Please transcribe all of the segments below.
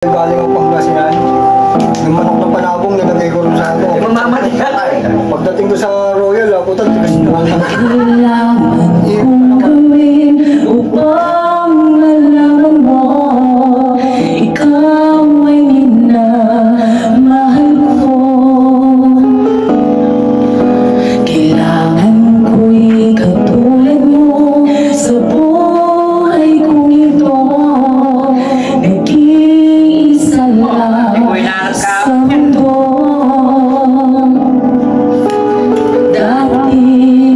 Galing ang Pangasinan. Yung manok na panabong nilagay ko rin sa ano. Mamamati ka. Pagdating ko sa Royal, puta, tigas na lang. Kailangan kong gawin upang malaman mo ikaw ay minamahal ko. Kailangan ko'y katulad mo sa buhay kong ito. Nag-iisa lang sa mundo. Dati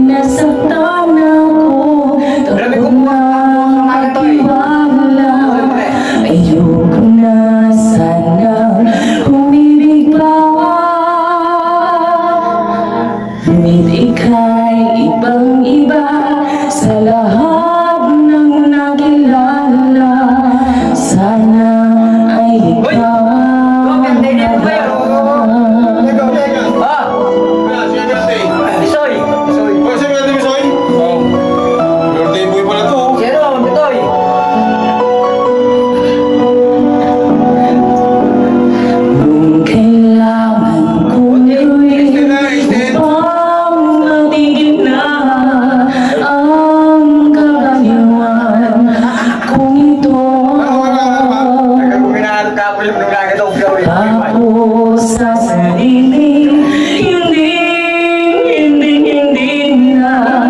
nasaktan ako, tapos natiwala. Ayoko na sana umibig pa. Ngunit ika'y ibang-iba sa lahat ng nakilala. Sana ay ikaw ako sa sarili, hindi na.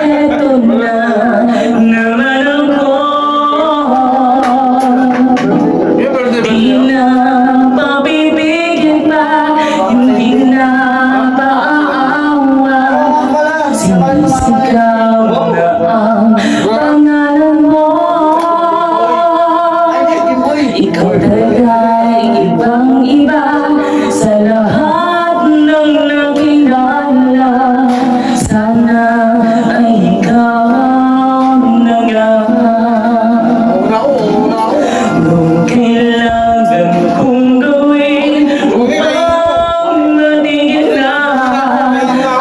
Eto na naman ako. Di na pabibigyan pa, hindi na paaawa. Sinisigaw na ang pangalan mo. Ikaw talaga'y ibang-iba sa lahat ng nakilala. Sana ay ikaw na nga. Nung kailangan kong gawin upang matigil na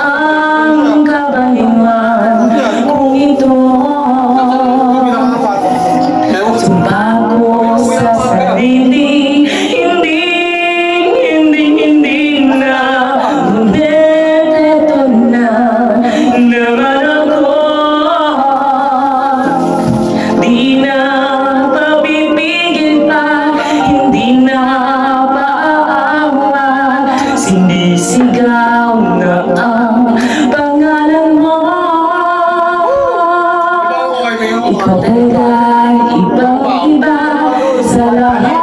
ang kabaliwan kung ito. Sumpa ko sa sarili, hindi na. Ngunit eto na naman ako. Di na pabibigil pa, hindi na paaawa. Sinisigaw na ang pangalan mo. Ikaw talaga'y ibang-iba sa lahat